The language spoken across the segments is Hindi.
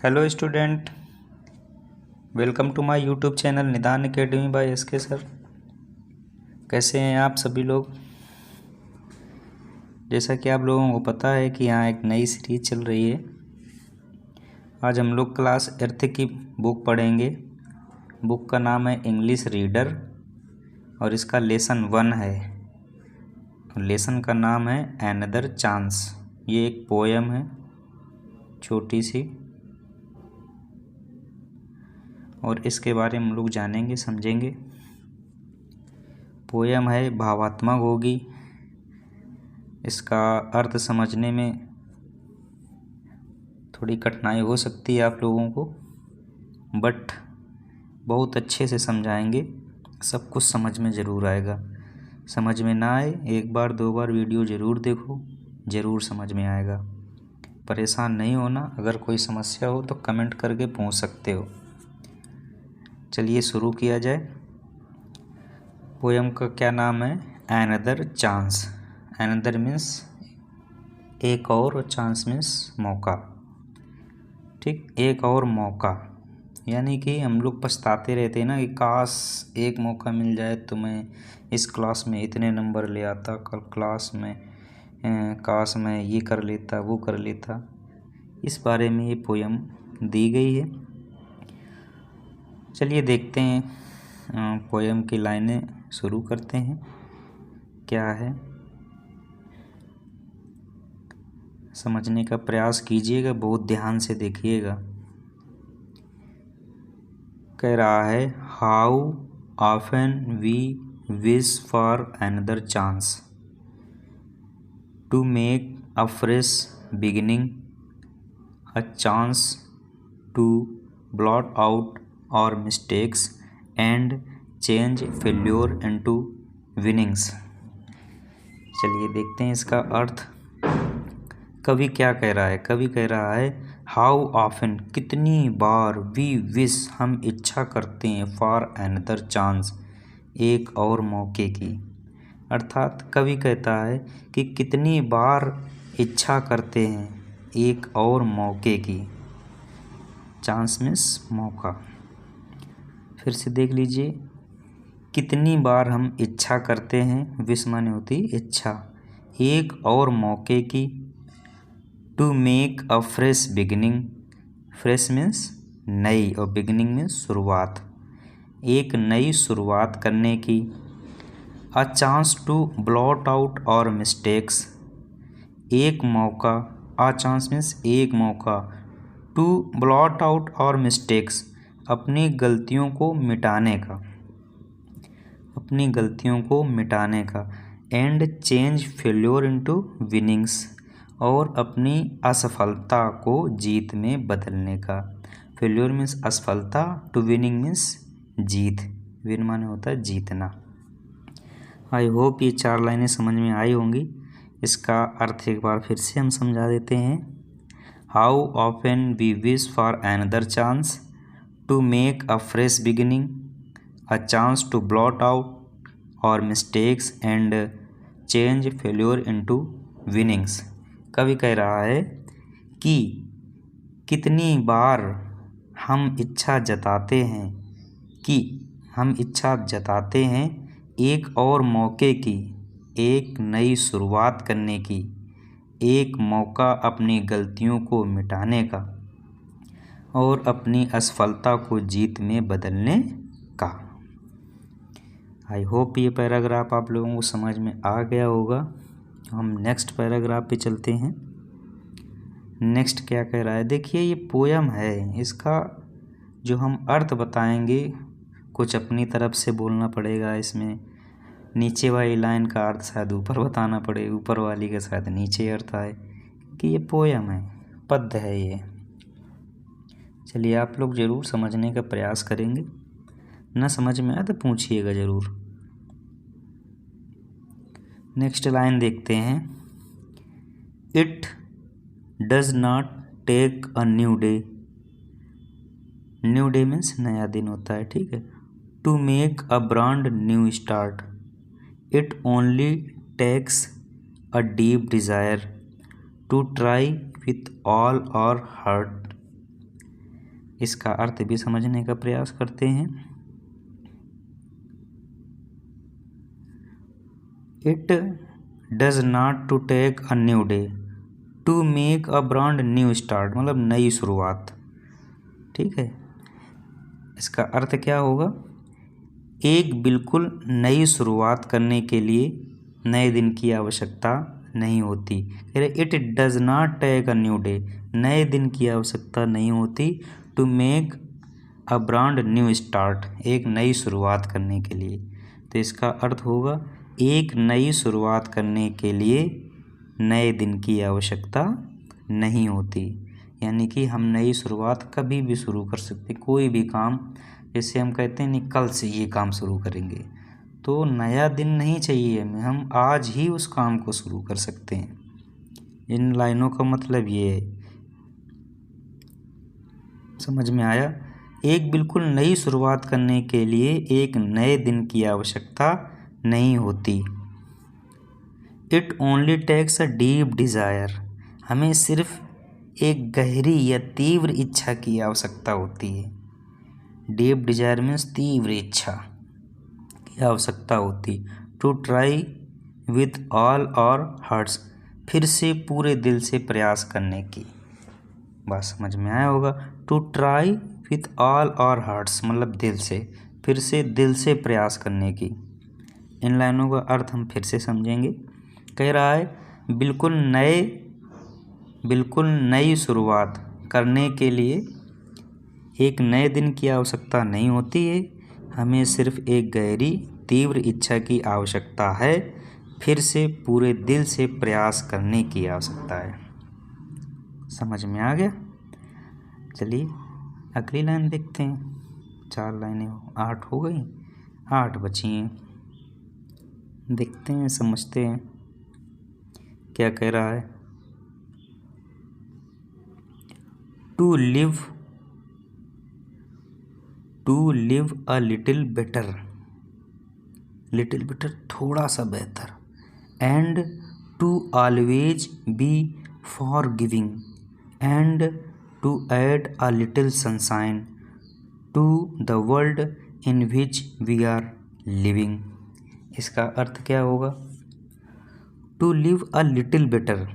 Hello student, welcome to my YouTube channel Nidan academy by SK sir. कैसे हैं आप सभी लोग। जैसा कि आप लोगों को पता है कि यहाँ एक नई सीरीज चल रही है। आज हम लोग क्लास 8 की बुक पढ़ेंगे। बुक का नाम है इंग्लिश रीडर और इसका लेसन 1 है। लेसन का नाम है अनदर चांस। ये एक पोयम है छोटी सी, और इसके बारे में हम लोग जानेंगे समझेंगे। पोयम है, भावात्मक होगी। इसका अर्थ समझने में थोड़ी कठिनाई हो सकती है आप लोगों को, बट बहुत अच्छे से समझाएंगे। सब कुछ समझ में ज़रूर आएगा। समझ में ना आए, एक बार दो बार वीडियो ज़रूर देखो, ज़रूर समझ में आएगा। परेशान नहीं होना। अगर कोई समस्या हो तो कमेंट करके पूछ सकते हो। चलिए शुरू किया जाए। पोयम का क्या नाम है? Another chance. अनदर मीन्स एक और चांस मीन्स मौका। ठीक, एक और मौका। यानी कि हम लोग पछताते रहते हैं ना कि काश एक मौका मिल जाए तो मैं इस क्लास में इतने नंबर ले आता, कल क्लास में काश मैं ये कर लेता वो कर लेता। इस बारे में ये पोयम दी गई है। चलिए देखते हैं, पोयम की लाइनें शुरू करते हैं। क्या है समझने का प्रयास कीजिएगा, बहुत ध्यान से देखिएगा। कह रहा है, how often we wish for another chance to make a fresh beginning, a chance to blot out our mistakes and change failure into winnings। चलिए देखते हैं इसका अर्थ। कवि क्या कह रहा है? कवि कह रहा है, हाउ ऑफन कितनी बार, वी विश हम इच्छा करते हैं, फॉर अनदर चांस एक और मौके की। अर्थात कवि कहता है कि कितनी बार इच्छा करते हैं एक और मौके की। चांस मीन्स मौका। फिर से देख लीजिए, कितनी बार हम इच्छा करते हैं, विश माने होती इच्छा, एक और मौके की। To make a fresh beginning. Fresh means नई और बिगिनिंग मीन्स शुरुआत। एक नई शुरुआत करने की। A chance to blot out our mistakes. एक मौका। अ चांस मीन्स एक मौका। To blot out our mistakes अपनी गलतियों को मिटाने का। अपनी गलतियों को मिटाने का। And change failure into winnings और अपनी असफलता को जीत में बदलने का। फेल्योर मीन्स असफलता, टू विनिंग मीन्स जीत। विन माने होता है जीतना। आई होप ये 4 लाइनें समझ में आई होंगी। इसका अर्थ एक बार फिर से हम समझा देते हैं। How often we wish for another chance to make a fresh beginning, a chance to blot out our mistakes and change failure into winnings। कवि कह रहा है कि कितनी बार हम इच्छा जताते हैं एक और मौके की, एक नई शुरुआत करने की, एक मौका अपनी गलतियों को मिटाने का और अपनी असफलता को जीत में बदलने का। आई होप ये पैराग्राफ आप लोगों को समझ में आ गया होगा। हम नेक्स्ट पैराग्राफ पे चलते हैं। नेक्स्ट क्या कह रहा है? देखिए, ये पोयम है, इसका जो हम अर्थ बताएंगे कुछ अपनी तरफ से बोलना पड़ेगा। इसमें नीचे वाली लाइन का अर्थ शायद ऊपर बताना पड़े, ऊपर वाली का शायद नीचे अर्थ आए, कि ये पोयम है, पद्य है ये। चलिए आप लोग ज़रूर समझने का प्रयास करेंगे। ना समझ में आए तो पूछिएगा ज़रूर। नेक्स्ट लाइन देखते हैं। It does not take a new day. New day means नया दिन होता है, ठीक है। To make a brand new start. It only takes a deep desire to try with all our heart इसका अर्थ भी समझने का प्रयास करते हैं। It does not to take a new day to make a brand new start, मतलब नई शुरुआत। ठीक है, इसका अर्थ क्या होगा? एक बिल्कुल नई शुरुआत करने के लिए नए दिन की आवश्यकता नहीं होती। कह रहे it does not take a new day, नए दिन की आवश्यकता नहीं होती to make a brand new start, एक नई शुरुआत करने के लिए। तो इसका अर्थ होगा एक नई शुरुआत करने के लिए नए दिन की आवश्यकता नहीं होती। यानी कि हम नई शुरुआत कभी भी शुरू कर सकते, कोई भी काम। जैसे हम कहते हैं नहीं कल से ये काम शुरू करेंगे, तो नया दिन नहीं चाहिए हमें, हम आज ही उस काम को शुरू कर सकते हैं। इन लाइनों का मतलब ये है, समझ में आया? एक बिल्कुल नई शुरुआत करने के लिए एक नए दिन की आवश्यकता नहीं होती। It only takes a deep desire, हमें सिर्फ एक गहरी या तीव्र इच्छा की आवश्यकता होती है। डीप डिज़ायर मीन्स तीव्र इच्छा की आवश्यकता होती। टू ट्राई विथ ऑल और हार्ट्स, फिर से पूरे दिल से प्रयास करने की। बात समझ में आया होगा? टू ट्राई विथ ऑल और हार्ट्स मतलब दिल से, फिर से दिल से प्रयास करने की। इन लाइनों का अर्थ हम फिर से समझेंगे। कह रहा है बिल्कुल नई शुरुआत करने के लिए एक नए दिन की आवश्यकता नहीं होती है, हमें सिर्फ एक गहरी तीव्र इच्छा की आवश्यकता है, फिर से पूरे दिल से प्रयास करने की आवश्यकता है। समझ में आ गया? चलिए अगली लाइन देखते हैं। 4 लाइनें 8 हो गई, 8 बची हैं। देखते हैं, समझते हैं क्या कह रहा है। To live a little better, थोड़ा सा बेहतर। And to always be forgiving, and to add a little sunshine to the world in which we are living. इसका अर्थ क्या होगा? To live a little better,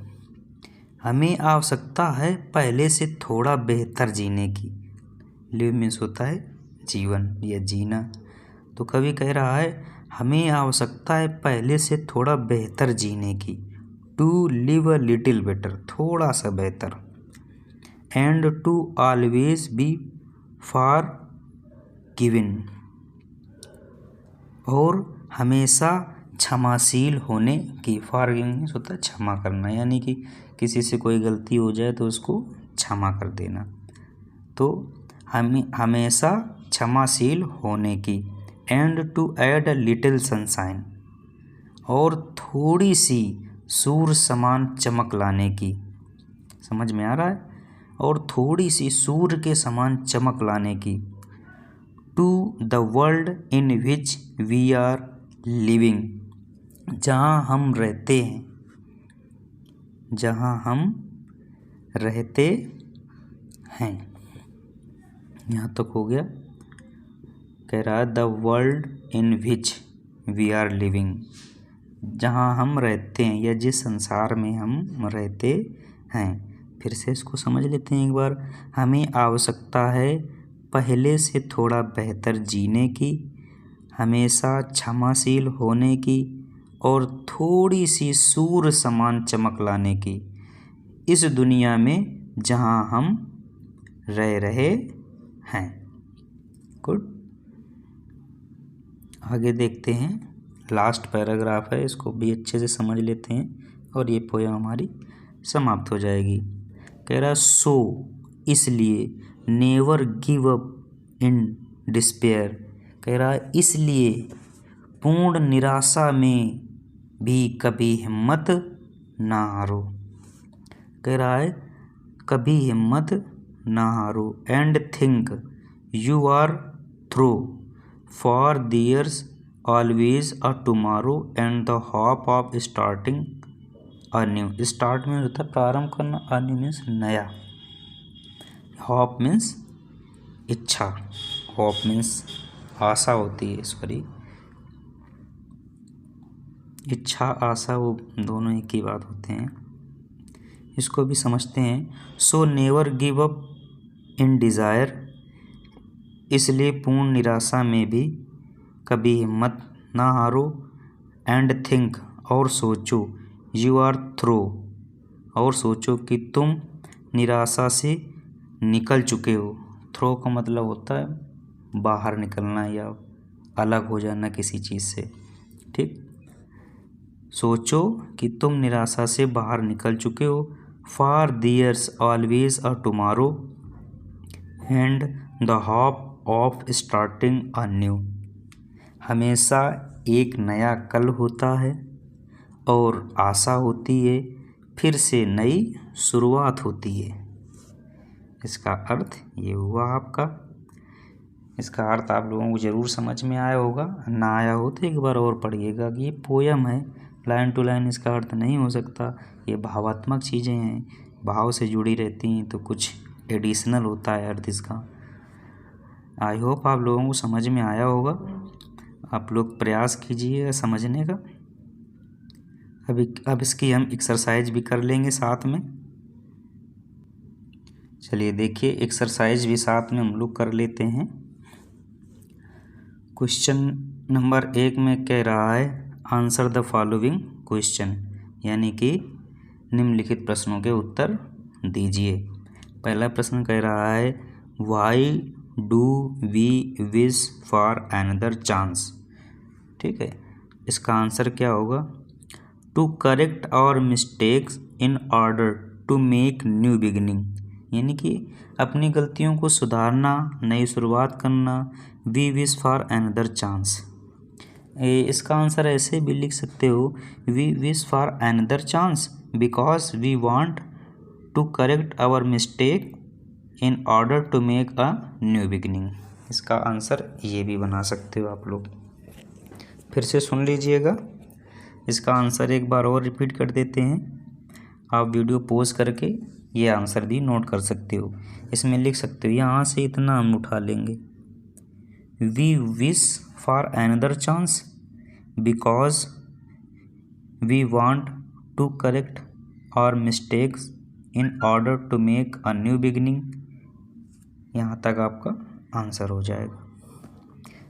हमें आवश्यकता है पहले से थोड़ा बेहतर जीने की। लिव मीन्स होता है जीवन या जीना। तो कवि कह रहा है हमें आवश्यकता है पहले से थोड़ा बेहतर जीने की। To live a little better, थोड़ा सा बेहतर। And to always be for given, और हमेशा क्षमाशील होने की। फॉर गिविंग होता है क्षमा करना, यानी कि किसी से कोई गलती हो जाए तो उसको क्षमा कर देना। तो हमें हमेशा क्षमाशील होने की। And to add a little sunshine, और थोड़ी सी सूर्य समान चमक लाने की। समझ में आ रहा है? और थोड़ी सी सूर्य के समान चमक लाने की। To the world in which we are living, जहाँ हम रहते हैं, जहाँ हम रहते हैं। यहाँ तक हो गया। कह रहा है the world in which we are living, जहाँ हम रहते हैं या जिस संसार में हम रहते हैं। फिर से इसको समझ लेते हैं एक बार। हमें आवश्यकता है पहले से थोड़ा बेहतर जीने की, हमेशा क्षमाशील होने की, और थोड़ी सी सूर्य समान चमक लाने की इस दुनिया में जहाँ हम रह रहे हैं। गुड। आगे देखते हैं, लास्ट पैराग्राफ है, इसको भी अच्छे से समझ लेते हैं और ये पोयम हमारी समाप्त हो जाएगी। कह रहा सो, इसलिए, never give up in despair. कह रहा है इसलिए पूर्ण निराशा में भी कभी हिम्मत ना हारो। कह रहा है कभी हिम्मत ना हारो। And think you are through, for there's always a tomorrow and the hope of starting a new. Start में होता है प्रारंभ करना, अ न्यू मीन्स नया, होप मीन्स इच्छा, होप मीन्स आशा होती है, सॉरी, इच्छा आशा वो दोनों एक ही बात होते हैं। इसको भी समझते हैं। So never give up in desire, इसलिए पूर्ण निराशा में भी कभी हिम्मत ना हारो। एंड थिंक, और सोचो, यू आर थ्रो, और सोचो कि तुम निराशा से निकल चुके हो। थ्रो का मतलब होता है बाहर निकलना या अलग हो जाना किसी चीज़ से, ठीक। सोचो कि तुम निराशा से बाहर निकल चुके हो। For there's always a tomorrow and the hope of starting a new, हमेशा एक नया कल होता है और आशा होती है फिर से नई शुरुआत होती है। इसका अर्थ ये हुआ आपका। इसका अर्थ आप लोगों को ज़रूर समझ में आया होगा, ना आया हो तो एक बार और पढ़िएगा कि ये पोयम है, लाइन टू लाइन इसका अर्थ नहीं हो सकता। ये भावात्मक चीज़ें हैं, भाव से जुड़ी रहती हैं, तो कुछ एडिशनल होता है अर्थ इसका। आई होप आप लोगों को समझ में आया होगा। आप लोग प्रयास कीजिए समझने का। अब इसकी हम एक्सरसाइज भी कर लेंगे साथ में। चलिए देखिए, एक्सरसाइज भी साथ में हम लोग कर लेते हैं। क्वेश्चन नंबर 1 में कह रहा है आंसर द फॉलोइंग क्वेश्चन, यानी कि निम्नलिखित प्रश्नों के उत्तर दीजिए। पहला प्रश्न कह रहा है why do we wish for another chance, ठीक है। इसका आंसर क्या होगा? To correct our mistakes in order to make new beginning, यानी कि अपनी गलतियों को सुधारना, नई शुरुआत करना। We wish for another chance, इसका आंसर ऐसे भी लिख सकते हो, we wish for another chance because we want to correct our mistake in order to make a new beginning. इसका आंसर ये भी बना सकते हो आप लोग। फिर से सुन लीजिएगा, इसका आंसर एक बार और रिपीट कर देते हैं। आप वीडियो पॉज करके ये आंसर भी नोट कर सकते हो। इसमें लिख सकते हो, यहाँ से इतना हम उठा लेंगे, we wish for another chance because we want to correct our mistakes in order to make a new beginning. यहाँ तक आपका आंसर हो जाएगा।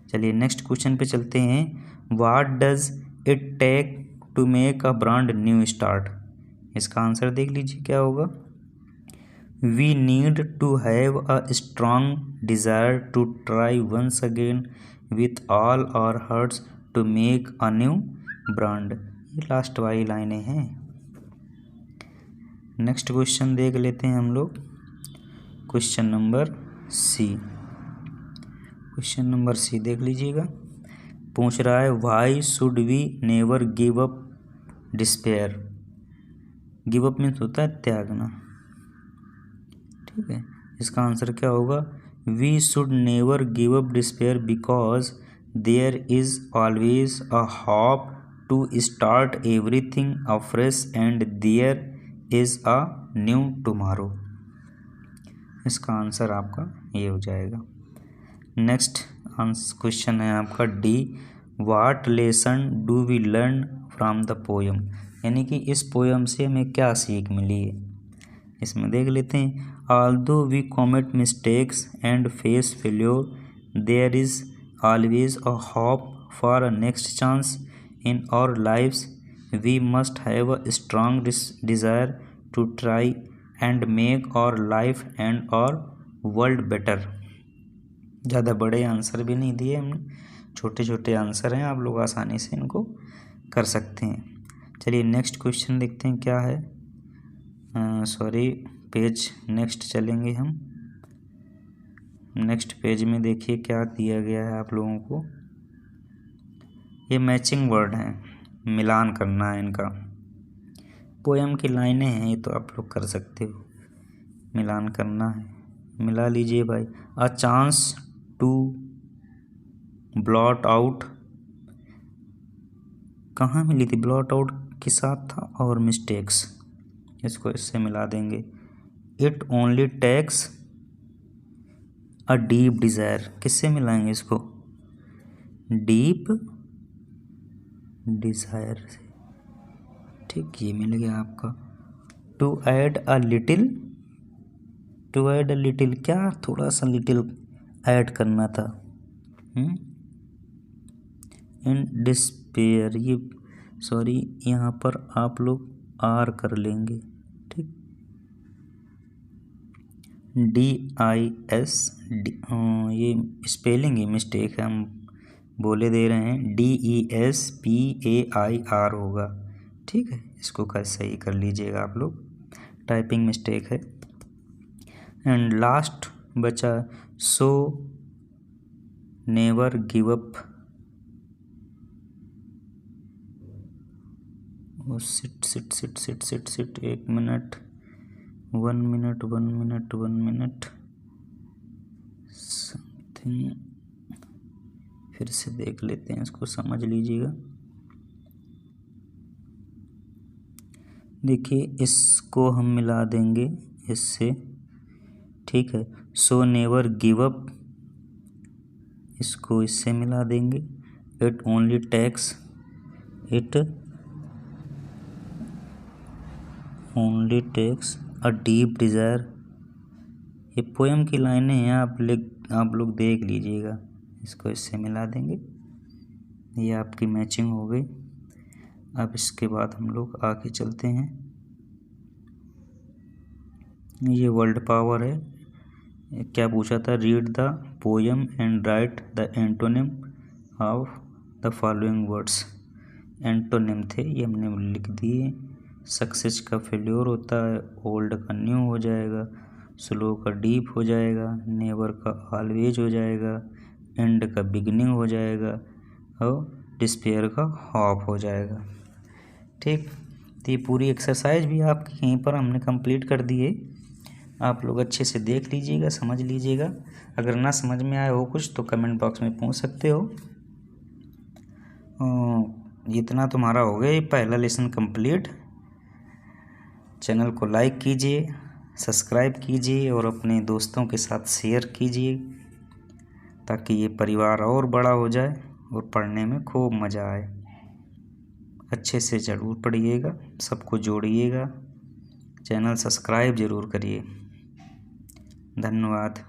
चलिए नेक्स्ट क्वेश्चन पे चलते हैं। What does it take to make a brand new start, इसका आंसर देख लीजिए क्या होगा। We need to have a strong desire to try once again with all our hearts to make a new brand. ये लास्ट वाली लाइनें हैं। नेक्स्ट क्वेश्चन देख लेते हैं हम लोग, question number C. Question number C देख लीजिएगा, पूछ रहा है why should we never give up despair. Give up means होता है त्यागना, ठीक है। इसका आंसर क्या होगा? We should never give up despair because there is always a hope to start everything afresh and there is a new tomorrow. इसका आंसर आपका ये हो जाएगा। नेक्स्ट क्वेश्चन है आपका D. What lesson do we learn from the poem, यानी कि इस पोएम से हमें क्या सीख मिली है, इसमें देख लेते हैं। Although we commit mistakes and face failure there is always a hope for a next chance in our lives. We must have a strong desire to try and make our life and our world better. ज़्यादा बड़े आंसर भी नहीं दिए हमने, छोटे छोटे आंसर हैं, आप लोग आसानी से इनको कर सकते हैं। चलिए नेक्स्ट क्वेश्चन देखते हैं क्या है। सॉरी, पेज नेक्स्ट चलेंगे हम। नेक्स्ट पेज में देखिए क्या दिया गया है आप लोगों को। ये मैचिंग वर्ड हैं, मिलान करना है इनका। पोएम की लाइनें हैं, ये तो आप लोग कर सकते हो, मिलान करना है, मिला लीजिए भाई। A chance to blot out, कहाँ मिली थी? ब्लॉट आउट के साथ था और मिस्टेक्स, इसको इससे मिला देंगे। It only takes a deep desire, किससे मिलाएंगे इसको? डीप डिज़ायर से। ठीक, ये मिल गया आपका। To add a little, to add a little, क्या थोड़ा सा लिटिल ऐड करना था। इन डिस्पेयर, ये सॉरी यहाँ पर आप लोग आर कर लेंगे। ठीक, DIS, ये स्पेलिंग ही मिस्टेक है, हम बोले दे रहे हैं DESPAIR होगा। ठीक है, इसको सही कर लीजिएगा आप लोग, टाइपिंग मिस्टेक है। एंड लास्ट बचा so never give up. Sit sit sit sit sit sit, 1 minute, 1 minute, 1 minute, 1 minute something, फिर से देख लेते हैं इसको, समझ लीजिएगा। देखिए, इसको हम मिला देंगे इससे। ठीक है, सो नेवर गिव अप, इसको इससे मिला देंगे। It only takes, it only takes a deep desire. ये पोएम की लाइनें हैं, आप लोग देख लीजिएगा। इसको इससे मिला देंगे, ये आपकी मैचिंग हो गई। अब इसके बाद हम लोग आगे चलते हैं। ये वर्ल्ड पावर है। क्या पूछा था? Read the poem and right the antonym of the following words. Antonym थे, ये हमने लिख दिए। सक्सेस का फेल्योर होता है, ओल्ड का न्यू हो जाएगा, स्लो का डीप हो जाएगा, नेवर का ऑलवेज हो जाएगा, एंड का बिगिनिंग हो जाएगा, और डिस्पेयर का हॉप हो जाएगा। ठीक, तो ये पूरी एक्सरसाइज भी आपकी यहीं पर हमने कंप्लीट कर दी है। आप लोग अच्छे से देख लीजिएगा, समझ लीजिएगा। अगर ना समझ में आए हो कुछ तो कमेंट बॉक्स में पूछ सकते हो। इतना तुम्हारा हो गया, ये पहला लेसन कंप्लीट। चैनल को लाइक कीजिए, सब्सक्राइब कीजिए और अपने दोस्तों के साथ शेयर कीजिए, ताकि ये परिवार और बड़ा हो जाए और पढ़ने में खूब मज़ा आए। अच्छे से ज़रूर पढ़िएगा, सबको जोड़िएगा, चैनल सब्सक्राइब ज़रूर करिए। धन्यवाद।